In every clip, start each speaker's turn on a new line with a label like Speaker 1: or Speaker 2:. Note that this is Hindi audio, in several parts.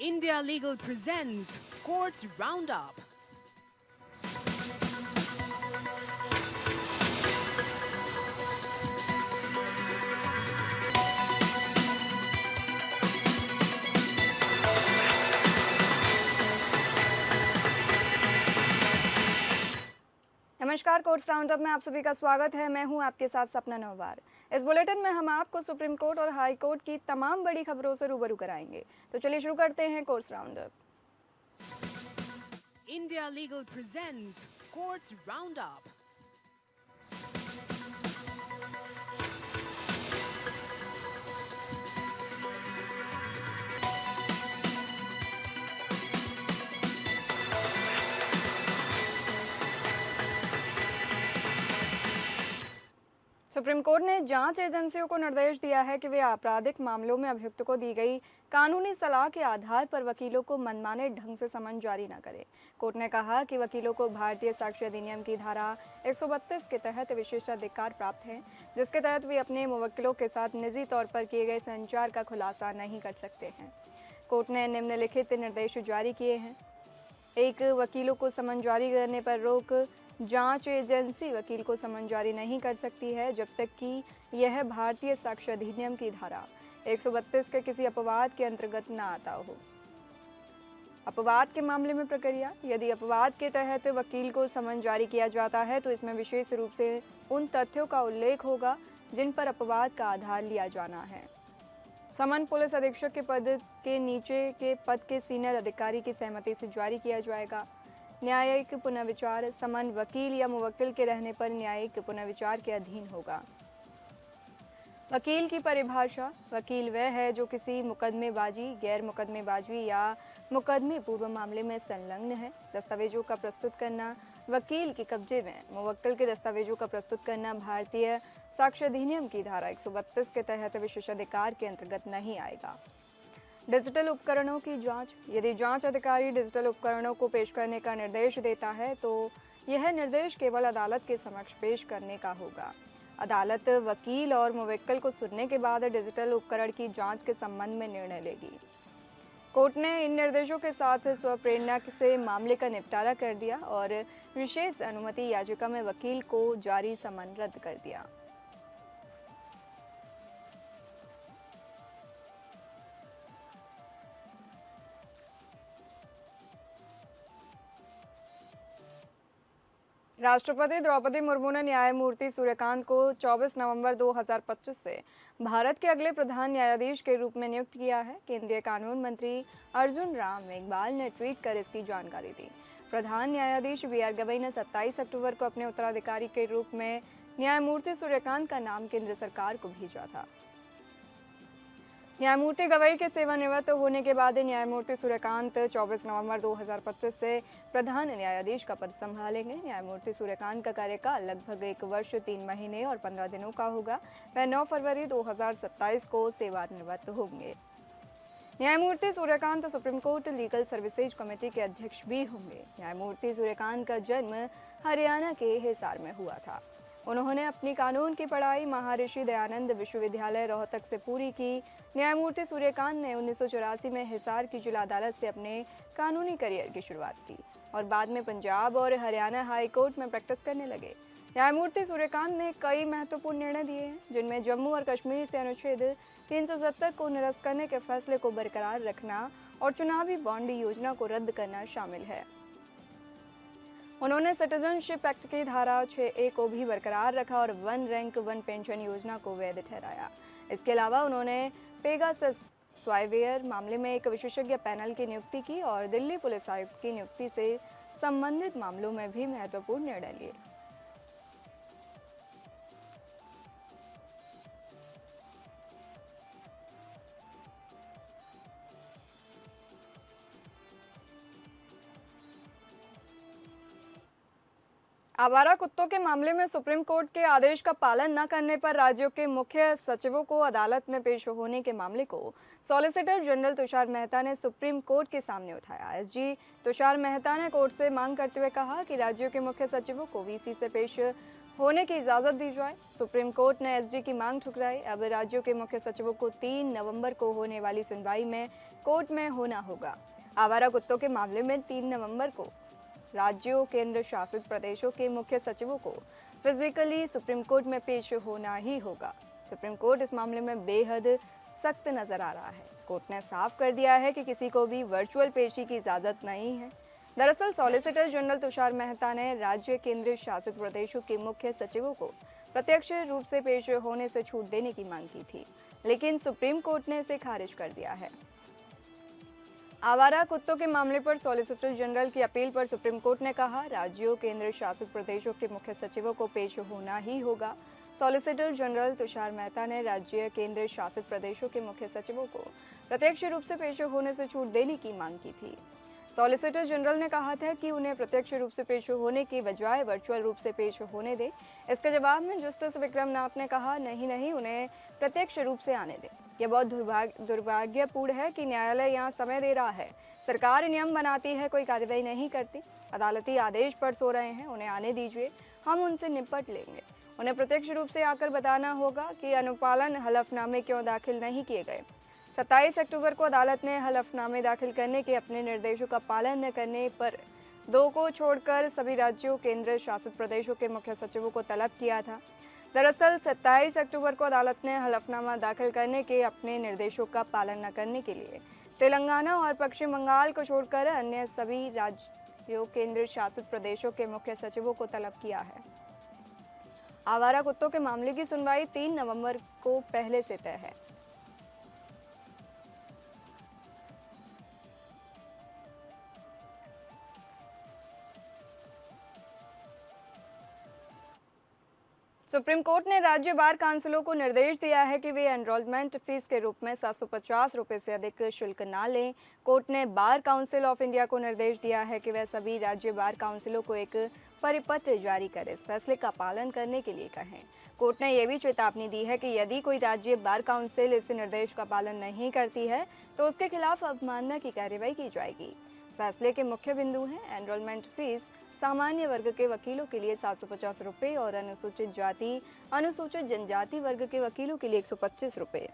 Speaker 1: India Legal presents Courts Roundup.
Speaker 2: नमस्कार, कोर्ट्स राउंडअप में आप सभी का स्वागत है। मैं हूं आपके साथ सपना नौवार। इस बुलेटिन में हम आपको सुप्रीम कोर्ट और हाई कोर्ट की तमाम बड़ी खबरों से रूबरू कराएंगे। तो चलिए शुरू करते हैं courts roundup.
Speaker 1: India Legal presents Courts Roundup.
Speaker 2: Supreme court ने जांच एजेंसियों को निर्देश दिया है कि वे आपराधिक मामलों में अभियुक्त को दी गई कानूनी सलाह के आधार पर वकीलों को मनमाने ढंग से समन जारी न करें। कोर्ट ने कहा कि वकीलों को भारतीय साक्ष्य अधिनियम की धारा 132 के तहत विशेषाधिकार प्राप्त है, जिसके तहत वे अपने मुवक्किलों के साथ निजी तौर पर किए गए संचार का खुलासा नहीं कर सकते हैं। कोर्ट ने निम्नलिखित निर्देश जारी किए हैं। एक, वकीलों को समन जारी करने पर रोक। जांच एजेंसी वकील को समन जारी नहीं कर सकती है जब तक कि यह भारतीय साक्ष्य अधिनियम की धारा 132 के किसी अपवाद के अंतर्गत न आता हो। अपवाद के मामले में प्रक्रिया। यदि अपवाद के तहत वकील को समन जारी किया जाता है तो इसमें विशेष रूप से उन तथ्यों का उल्लेख होगा जिन पर अपवाद का आधार लिया जाना है। समन पुलिस अधीक्षक के पद के नीचे के पद के सीनियर अधिकारी की सहमति से जारी किया जाएगा। न्यायिक पुनर्विचार। समन वकील या मुवक्किल के रहने पर न्यायिक पुनर्विचार के अधीन होगा। वकील की परिभाषा। वकील वह है जो किसी मुकदमेबाजी, गैर मुकदमेबाजी या मुकदमे पूर्व मामले में संलग्न है। दस्तावेजों का प्रस्तुत करना। वकील के कब्जे में मुवक्किल के दस्तावेजों का प्रस्तुत करना भारतीय साक्ष्य अधिनियम की धारा 132 के तहत विशेषाधिकार के अंतर्गत नहीं आएगा। डिजिटल उपकरणों की जांच। यदि जांच अधिकारी डिजिटल उपकरणों को पेश करने का निर्देश देता है तो यह निर्देश केवल अदालत के समक्ष पेश करने का होगा। अदालत वकील और मुवक्किल को सुनने के बाद डिजिटल उपकरण की जांच के संबंध में निर्णय लेगी। कोर्ट ने इन निर्देशों के साथ स्वप्रेरणा से मामले का निपटारा कर दिया और विशेष अनुमति याचिका में वकील को जारी समन रद्द कर दिया। राष्ट्रपति द्रौपदी मुर्मू ने न्यायमूर्ति सूर्यकांत को 24 नवंबर 2025 से भारत के अगले प्रधान न्यायाधीश के रूप में नियुक्त किया है। केंद्रीय कानून मंत्री अर्जुन राम मेघवाल ने ट्वीट कर इसकी जानकारी दी। प्रधान न्यायाधीश बी.आर. गवई ने 27 अक्टूबर को अपने उत्तराधिकारी के रूप में न्यायमूर्ति सूर्यकांत का नाम केंद्र सरकार को भेजा था। न्यायमूर्ति गवई के सेवानिवृत्त होने के बाद न्यायमूर्ति सूर्यकांत 24 नवंबर 2025 से प्रधान न्यायाधीश का पद संभालेंगे। न्यायमूर्ति सूर्यकांत का कार्यकाल लगभग 1 वर्ष 3 महीने और 15 दिनों का होगा। वह 9 फरवरी 2027 को सेवानिवृत्त होंगे। न्यायमूर्ति Suryakant supreme court legal services committee के अध्यक्ष भी होंगे। न्यायमूर्ति सूर्यकांत का जन्म हरियाणा के हिसार में हुआ था। उन्होंने अपनी कानून की पढ़ाई महर्षि दयानंद विश्वविद्यालय रोहतक से पूरी की। न्यायमूर्ति सूर्यकांत ने 1984 में हिसार की जिला अदालत से अपने कानूनी करियर की शुरुआत की और बाद में पंजाब और हरियाणा हाई कोर्ट में प्रैक्टिस करने लगे। न्यायमूर्ति सूर्यकांत ने कई महत्वपूर्ण निर्णय दिए हैं, जिनमें जम्मू और कश्मीर से अनुच्छेद 370 को निरस्त करने के फैसले को बरकरार रखना और चुनावी बॉन्ड योजना को रद्द करना शामिल है। उन्होंने सिटीजनशिप एक्ट की धारा 6A को भी बरकरार रखा और वन रैंक वन पेंशन योजना को वैध ठहराया। इसके अलावा उन्होंने पेगासस स्पाईवेयर मामले में एक विशेषज्ञ पैनल की नियुक्ति की और दिल्ली पुलिस आयुक्त की नियुक्ति से संबंधित मामलों में भी महत्वपूर्ण निर्णय लिए। आवारा कुत्तों के मामले में सुप्रीम कोर्ट के आदेश का पालन न करने पर राज्यों के मुख्य सचिवों को अदालत में पेश होने के मामले को सॉलिसिटर जनरल तुषार मेहता ने सुप्रीम कोर्ट के सामने उठाया। एसजी तुषार मेहता ने कोर्ट से मांग करते हुए कहा कि राज्यों के मुख्य सचिवों को वीसी से पेश होने की इजाज़त दी जाए। सुप्रीम कोर्ट ने एसजी की मांग ठुकराई। अब राज्यों के मुख्य सचिवों को 3 नवंबर को होने वाली सुनवाई में कोर्ट में होना होगा। आवारा कुत्तों के मामले में 3 नवंबर को राज्यों केंद्र शासित प्रदेशों के मुख्य सचिवों को फिजिकली सुप्रीम कोर्ट में पेश होना ही होगा। सुप्रीम कोर्ट इस मामले में बेहद सख्त नजर आ रहा है। कोर्ट ने साफ कर दिया है कि किसी को भी वर्चुअल पेशी की इजाज़त नहीं है। दरअसल सॉलिसिटर जनरल तुषार मेहता ने राज्य केंद्र शासित प्रदेशों के मुख्य सचिवों को प्रत्यक्ष रूप से पेश होने से छूट देने की मांग की थी, लेकिन सुप्रीम कोर्ट ने इसे खारिज कर दिया है। आवारा कुत्तों के मामले पर सॉलिसिटर जनरल की अपील पर सुप्रीम कोर्ट ने कहा, राज्यों केंद्र शासित प्रदेशों के मुख्य सचिवों को पेश होना ही होगा। सॉलिसिटर जनरल तुषार मेहता ने राज्य केंद्र शासित प्रदेशों के मुख्य सचिवों को प्रत्यक्ष रूप से पेश होने से छूट देने की मांग की थी। सॉलिसिटर जनरल ने कहा था कि उन्हें प्रत्यक्ष रूप से पेश होने की बजाय वर्चुअल रूप से पेश होने दे। इसके जवाब में जस्टिस विक्रम नाथ ने कहा, नहीं, उन्हें प्रत्यक्ष रूप से आने दे। यह बहुत दुर्भाग्यपूर्ण है कि न्यायालय यहाँ समय दे रहा है। सरकार नियम बनाती है, कोई कार्रवाई नहीं करती। अदालती आदेश पर सो रहे हैं, उन्हें आने दीजिए, हम उनसे निपट लेंगे। उन्हें प्रत्यक्ष रूप से आकर बताना होगा कि अनुपालन हलफनामे क्यों दाखिल नहीं किए गए। 27 अक्टूबर को अदालत ने हलफनामे दाखिल करने के अपने निर्देशों का पालन न करने पर 2 को छोड़कर सभी राज्यों केंद्र शासित प्रदेशों के मुख्य सचिवों को तलब किया था। दरअसल 27 अक्टूबर को अदालत ने हलफनामा दाखिल करने के अपने निर्देशों का पालन न करने के लिए तेलंगाना और पश्चिम बंगाल को छोड़कर अन्य सभी राज्यों केंद्र शासित प्रदेशों के मुख्य सचिवों को तलब किया है। आवारा कुत्तों के मामले की सुनवाई 3 नवंबर को पहले से तय है। सुप्रीम कोर्ट ने राज्य बार काउंसिलों को निर्देश दिया है कि वे एनरोलमेंट फीस के रूप में 750 रुपये से अधिक शुल्क ना लें। कोर्ट ने बार काउंसिल ऑफ इंडिया को निर्देश दिया है कि वह सभी राज्य बार काउंसिलों को एक परिपत्र जारी कर इस फैसले का पालन करने के लिए कहें। कोर्ट ने यह भी चेतावनी दी है कि यदि कोई राज्य बार काउंसिल इस निर्देश का पालन नहीं करती है तो उसके खिलाफ अवमानना की कार्रवाई की जाएगी। फैसले के मुख्य बिंदु हैं एनरोलमेंट फीस सामान्य वर्ग के वकीलों के लिए 750 रुपये और अनुसूचित जाति अनुसूचित जनजाति वर्ग के वकीलों के लिए 125 रुपये।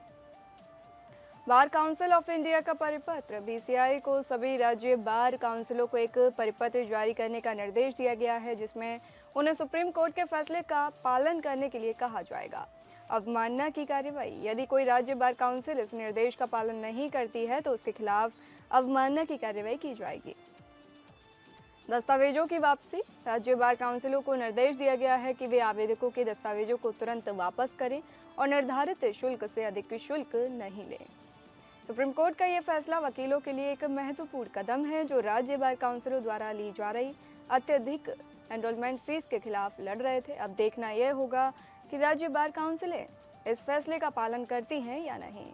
Speaker 2: बार काउंसिल ऑफ इंडिया का परिपत्र बीसीआई को सभी राज्य बार काउंसिलों को एक परिपत्र जारी करने का निर्देश दिया गया है, जिसमें उन्हें सुप्रीम कोर्ट के फैसले का पालन करने के लिए कहा जाएगा। अवमानना की कार्रवाई, यदि कोई राज्य बार काउंसिल इस निर्देश का पालन नहीं करती है तो उसके खिलाफ अवमानना की कार्रवाई की जाएगी। दस्तावेजों की वापसी, राज्य बार काउंसिलों को निर्देश दिया गया है कि वे आवेदकों के दस्तावेजों को तुरंत वापस करें और निर्धारित शुल्क से अधिक शुल्क नहीं लें। सुप्रीम कोर्ट का यह फैसला वकीलों के लिए एक महत्वपूर्ण कदम है जो राज्य बार काउंसिलों द्वारा ली जा रही अत्यधिक एनरोलमेंट फीस के खिलाफ लड़ रहे थे। अब देखना यह होगा कि राज्य बार काउंसिलें इस फैसले का पालन करती हैं या नहीं।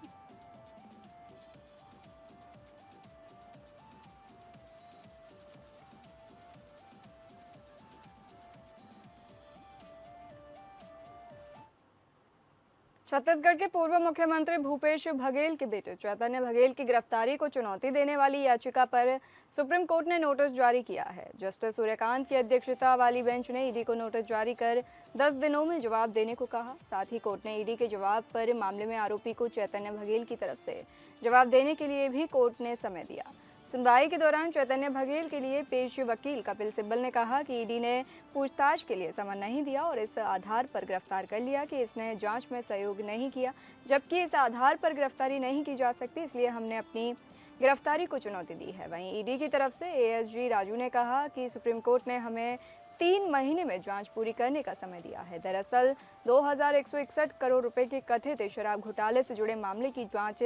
Speaker 2: छत्तीसगढ़ के पूर्व मुख्यमंत्री भूपेश बघेल के बेटे चैतन्य बघेल की गिरफ्तारी को चुनौती देने वाली याचिका पर सुप्रीम कोर्ट ने नोटिस जारी किया है। जस्टिस सूर्यकांत की अध्यक्षता वाली बेंच ने ईडी को नोटिस जारी कर 10 दिनों में जवाब देने को कहा। साथ ही कोर्ट ने ईडी के जवाब पर मामले में आरोपी को चैतन्य बघेल की तरफ से जवाब देने के लिए भी कोर्ट ने समय दिया। सुनवाई के दौरान चैतन्य बघेल के लिए पेश वकील कपिल सिब्बल ने कहा कि ईडी ने पूछताछ के लिए समय नहीं दिया और इस आधार पर गिरफ्तार कर लिया कि इसने जांच में सहयोग नहीं किया, जबकि इस आधार पर गिरफ्तारी नहीं की जा सकती, इसलिए हमने अपनी गिरफ्तारी को चुनौती दी है। वहीं ईडी की तरफ से एएसजी राजू ने कहा कि सुप्रीम कोर्ट ने हमें 3 महीने में जांच पूरी करने का समय दिया है। दरअसल 2161 करोड़ रुपए के कथित शराब घोटाले से जुड़े मामले की जांच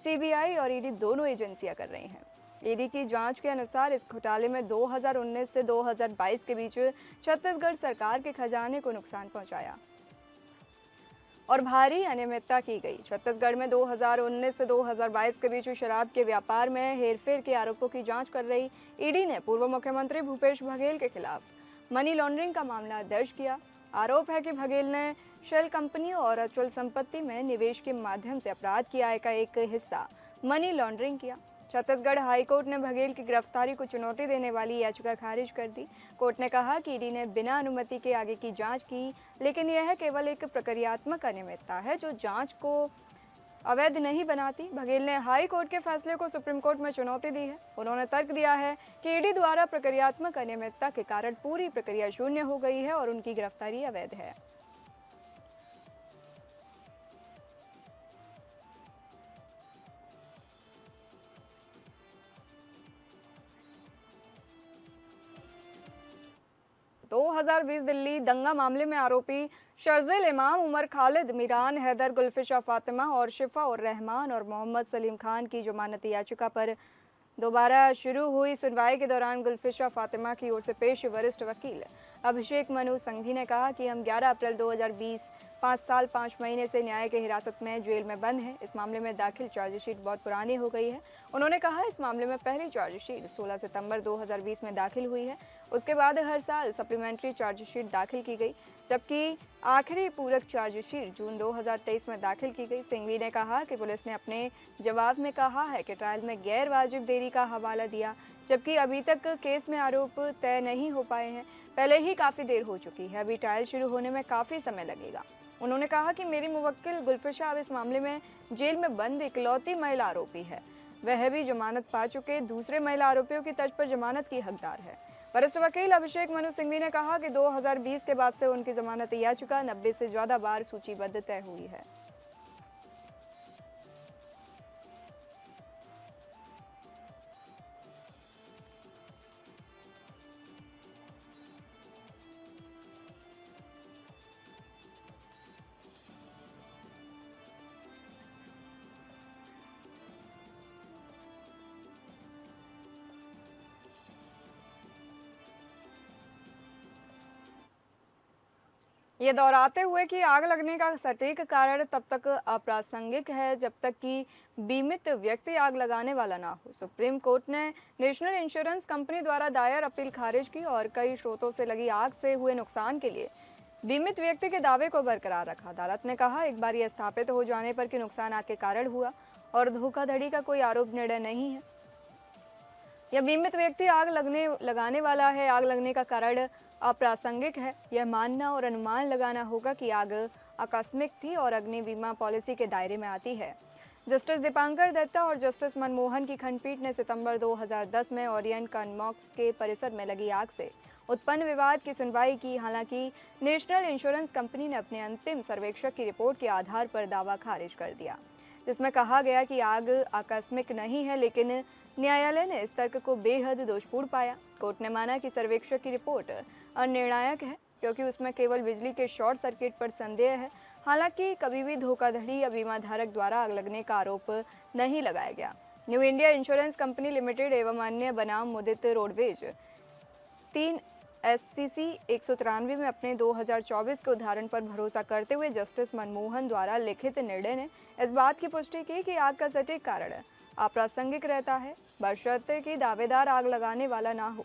Speaker 2: सीबीआई और ईडी दोनों एजेंसियां कर रही हैं। ईडी की जांच के अनुसार इस घोटाले में 2019 से 2022 के बीच छत्तीसगढ़ सरकार के खजाने को नुकसान पहुंचाया और भारी अनियमितता की गई। छत्तीसगढ़ में 2019 से 2022 के बीच शराब के व्यापार में हेरफेर के आरोपों की जांच कर रही ईडी ने पूर्व मुख्यमंत्री भूपेश बघेल के खिलाफ मनी लॉन्ड्रिंग का मामला दर्ज किया। आरोप है कि बघेल ने शेल कंपनियों और अचल संपत्ति में निवेश के माध्यम से अपराध की आय का एक हिस्सा मनी लॉन्ड्रिंग किया। छत्तीसगढ़ हाईकोर्ट ने बघेल की गिरफ्तारी को चुनौती देने वाली याचिका खारिज कर दी। कोर्ट ने कहा कि ईडी ने बिना अनुमति के आगे की जांच की, लेकिन यह केवल एक प्रक्रियात्मक अनियमितता है जो जांच को अवैध नहीं बनाती। बघेल ने हाई कोर्ट के फैसले को सुप्रीम कोर्ट में चुनौती दी है। उन्होंने तर्क दिया है कि ईडी द्वारा प्रक्रियात्मक अनियमितता के कारण पूरी प्रक्रिया शून्य हो गई है और उनकी गिरफ्तारी अवैध है। तो 2020 दिल्ली दंगा मामले में आरोपी शर्जील इमाम, उमर खालिद, मीरान हैदर, गुलफिशा फातिमा और शिफा उर रहमान और मोहम्मद सलीम खान की जमानत याचिका पर दोबारा शुरू हुई सुनवाई के दौरान गुलफिशा फातिमा की ओर से पेश वरिष्ठ वकील अभिषेक मनु संघवी ने कहा कि हम 11 अप्रैल 2020 5 साल 5 महीने से न्याय के हिरासत में जेल में बंद हैं। इस मामले में दाखिल चार्जशीट बहुत पुरानी हो गई है। उन्होंने कहा इस मामले में पहली चार्जशीट 16 सितंबर 2020 में दाखिल हुई है। उसके बाद हर साल सप्लीमेंट्री चार्जशीट दाखिल की गई, जबकि आखिरी पूरक चार्जशीट जून 2023 में दाखिल की गई। सिंघवी ने कहा कि पुलिस ने अपने जवाब में कहा है कि ट्रायल में गैर वाजिब देरी का हवाला दिया, जबकि अभी तक केस में आरोप तय नहीं हो पाए हैं। पहले ही काफ़ी देर हो चुकी है, अभी ट्रायल शुरू होने में काफ़ी समय लगेगा। उन्होंने कहा कि मेरी मुवक्किल गुलफिशा अब इस मामले में जेल में बंद इकलौती महिला आरोपी है। वह भी जमानत पा चुके दूसरे महिला आरोपियों की तर्ज पर जमानत की हकदार है। वरिष्ठ वकील अभिषेक मनु सिंघवी ने कहा कि 2020 के बाद से उनकी जमानत याचिका 90 से ज़्यादा बार सूचीबद्ध तय हुई है। ये दोहराते हुए कि आग लगने का सटीक कारण तब तक अप्रासंगिक है जब तक कि बीमित व्यक्ति आग लगाने वाला ना हो। सुप्रीम कोर्ट ने नेशनल इंश्योरेंस कंपनी द्वारा दायर अपील खारिज की और कई स्रोतों से लगी आग से हुए नुकसान के लिए बीमित व्यक्ति के दावे को बरकरार रखा। अदालत ने कहा एक बार यह स्थापित हो जाने पर कि नुकसान आग के कारण हुआ और धोखाधड़ी का कोई आरोप निर्णय नहीं है, यह बीमित व्यक्ति आग लगाने वाला है, आग लगने का कारण अप्रासंगिक है, यह मानना और अनुमान लगाना होगा कि आग आकस्मिक थी और अग्नि बीमा पॉलिसी के दायरे में आती है। जस्टिस दीपांकर दत्ता और जस्टिस मनमोहन की खंडपीठ ने सितंबर 2010 में ओरियन कॉनमॉक्स के परिसर में लगी आग से उत्पन्न विवाद की सुनवाई की। हालांकि नेशनल इंश्योरेंस कंपनी ने अपने अंतिम सर्वेक्षक की रिपोर्ट के आधार पर दावा खारिज कर दिया, जिसमें कहा गया कि आग आकस्मिक नहीं है, लेकिन न्यायालय ने इस तर्क को बेहद दोषपूर्ण पाया। कोर्ट ने माना कि सर्वेक्षक की रिपोर्ट अनिर्णायक है क्योंकि उसमें केवल बिजली के शॉर्ट सर्किट पर संदेह है। हालांकि कभी भी धोखाधड़ी या बीमा धारक द्वारा आग लगने का आरोप नहीं लगाया गया। New India insurance company limited एवं अन्य बनाम मुदित रोडवेज 3 SCC 193 में अपने 2024 के उदाहरण पर भरोसा करते हुए जस्टिस मनमोहन द्वारा लिखित निर्णय ने इस बात की पुष्टि की कि आग का सटीक कारण अप्रासंगिक रहता है, बशर्ते कि दावेदार आग लगाने वाला ना हो।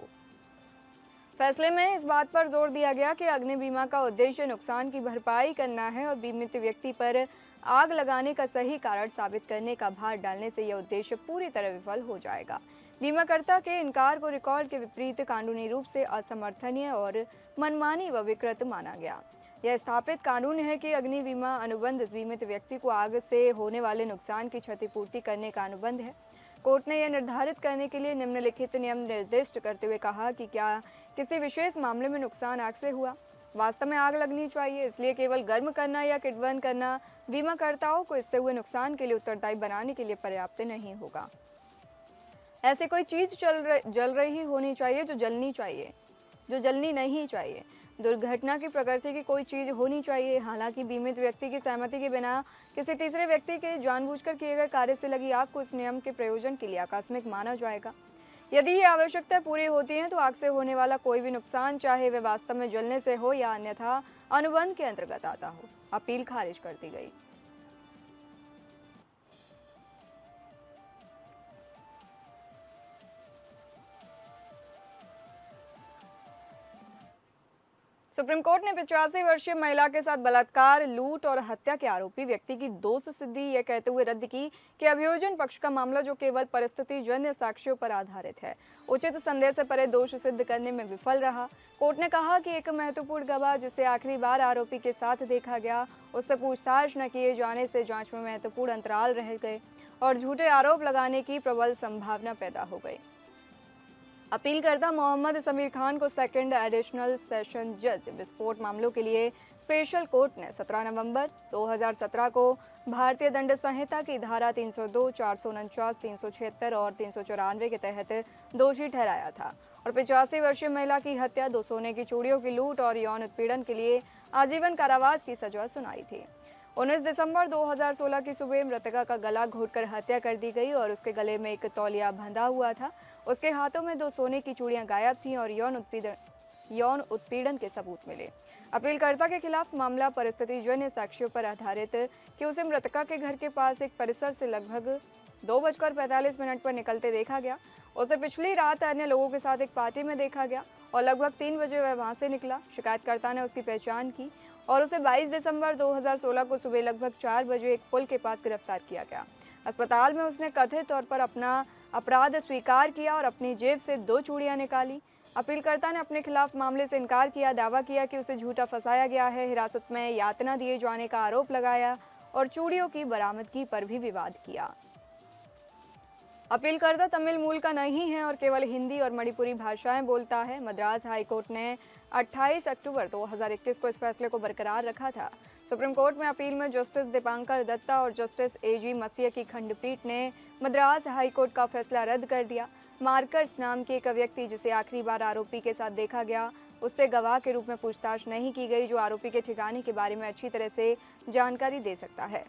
Speaker 2: फैसले में इस बात पर जोर दिया गया कि अग्नि बीमा का उद्देश्य नुकसान की भरपाई करना है और बीमित व्यक्ति पर आग लगाने का सही कारण साबित करने का भार डालने से यह उद्देश्य पूरी तरह विफल हो जाएगा। बीमाकर्ता के इनकार को रिकॉर्ड के विपरीत कानूनी रूप से असमर्थनीय और मनमानी व विकृत माना गया। यह स्थापित कानून है कि अग्नि बीमा अनुबंध बीमित व्यक्ति को आग से होने वाले नुकसान की क्षतिपूर्ति करने का अनुबंध है। कोर्ट ने यह निर्धारित करने के लिए निम्नलिखित नियम निर्दिष्ट करते हुए कहा कि क्या किसी विशेष मामले में नुकसान आग से हुआ, वास्तव में आग लगनी चाहिए, इसलिए केवल गर्म करना या किटबर्न करना बीमाकर्ताओं को इससे हुए नुकसान के लिए उत्तरदायी बनाने के लिए पर्याप्त नहीं होगा। ऐसी कोई चीज जल रही होनी चाहिए जो जलनी नहीं चाहिए। दुर्घटना की प्रकृति की कोई चीज होनी चाहिए। हालांकि बीमित व्यक्ति की सहमति के बिना किसी तीसरे व्यक्ति के जानबूझकर किए गए कार्य से लगी आग को इस नियम के प्रयोजन के लिए आकस्मिक माना जाएगा। यदि ये आवश्यकता पूरी होती है तो आग से होने वाला कोई भी नुकसान, चाहे वह वास्तव में जलने से हो या अन्यथा अनुबंध के अंतर्गत आता हो, अपील खारिज कर दी गई। सुप्रीम कोर्ट ने 85 वर्षीय महिला के साथ बलात्कार, लूट और हत्या के आरोपी व्यक्ति की दोष सिद्धि यह कहते हुए रद्द की कि अभियोजन पक्ष का मामला जो केवल परिस्थितिजन्य साक्ष्यों पर आधारित है, उचित संदेह से परे दोष सिद्ध करने में विफल रहा। कोर्ट ने कहा कि एक महत्वपूर्ण गवाह जिसे आखिरी बार आरोपी के साथ देखा गया, उससे पूछताछ न किए जाने से जांच में महत्वपूर्ण अंतराल रह गए और झूठे आरोप लगाने की प्रबल संभावना पैदा हो गई। अपीलकर्ता मोहम्मद समीर खान को सेकंड एडिशनल सेशन जज विस्फोट मामलों के लिए स्पेशल कोर्ट ने 17 नवंबर 2017 को भारतीय दंड संहिता की धारा 302, 449, 376 और 394 के तहत दोषी ठहराया था और 85 वर्षीय महिला की हत्या, 2 सोने की चूड़ियों की लूट और यौन उत्पीड़न के लिए आजीवन कारावास की सजा सुनाई थी। 19 दिसंबर 2016 की सुबह मृतका का गला घोंटकर हत्या कर दी गई और उसके गले में एक तौलिया बंधा हुआ था। उसके हाथों में 2 सोने की चूड़ियां गायब थीं और यौन उत्पीड़न के सबूत मिले। अपीलकर्ता के खिलाफ मामला परिस्थितिजन्य साक्ष्यों पर आधारित कि उसे मृतका के घर के पास एक परिसर से लगभग 2:45 पर निकलते देखा गया। उसे पिछली रात अन्य लोगों के साथ एक पार्टी में देखा गया और लगभग 3 बजे वह वहां से निकला। शिकायतकर्ता ने उसकी पहचान की और उसे 22 दिसंबर 2016 को सुबह लगभग 4 बजे एक पुल के पास गिरफ्तार किया गया। अस्पताल में उसने कथित तौर पर अपना अपराध स्वीकार किया और अपनी जेब से 2 चूड़ियां निकाली। अपीलकर्ता ने अपने खिलाफ मामले से इनकार किया, दावा किया कि उसे झूठा फंसाया गया है, हिरासत में यातना दिए जाने का आरोप लगाया और चूड़ियों की बरामदगी पर भी विवाद किया। अपीलकर्ता तमिल मूल का नहीं है और केवल हिंदी और मणिपुरी भाषाएं बोलता है। मद्रास हाईकोर्ट ने 28 अक्टूबर 2021 को इस फैसले को बरकरार रखा था। सुप्रीम कोर्ट में अपील में जस्टिस दीपांकर दत्ता और जस्टिस एजी मसीह की खंडपीठ ने मद्रास हाईकोर्ट का फैसला रद्द कर दिया। मार्कर्स नाम के एक व्यक्ति जिसे आखिरी बार आरोपी के साथ देखा गया, उससे गवाह के रूप में पूछताछ नहीं की गई जो आरोपी के ठिकाने के बारे में अच्छी तरह से जानकारी दे सकता है।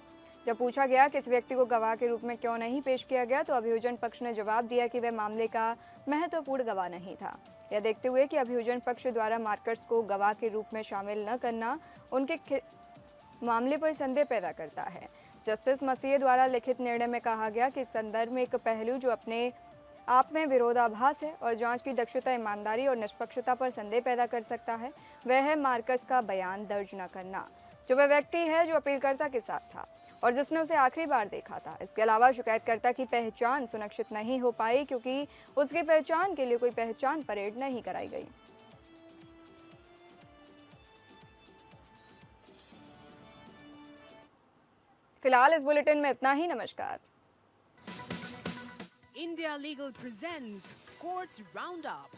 Speaker 2: जब पूछा गया कि इस व्यक्ति को गवाह के रूप में क्यों नहीं पेश किया गया तो अभियोजन पक्ष ने जवाब दिया कि वह मामले का महत्वपूर्ण गवाह नहीं था। यह देखते हुए कि अभियोजन पक्ष द्वारा मार्कर्स को गवाह के रूप में शामिल न करना उनके मामले पर संदेह पैदा करता है। जस्टिस मसीह द्वारा लिखित निर्णय में कहा गया कि इस संदर्भ में एक पहलू जो अपने आप में विरोधाभास है और जांच की दक्षता, ईमानदारी और निष्पक्षता पर संदेह पैदा कर सकता है, वह है मार्कस का बयान दर्ज न करना, जो वह व्यक्ति है जो अपीलकर्ता के साथ था और जिसने उसे आखिरी बार देखा था। इसके अलावा शिकायतकर्ता की पहचान सुनिश्चित नहीं हो पाई क्योंकि उसकी पहचान के लिए कोई पहचान परेड नहीं कराई गई। फिलहाल इस बुलेटिन में इतना ही। नमस्कार।
Speaker 1: India Legal presents Courts Roundup.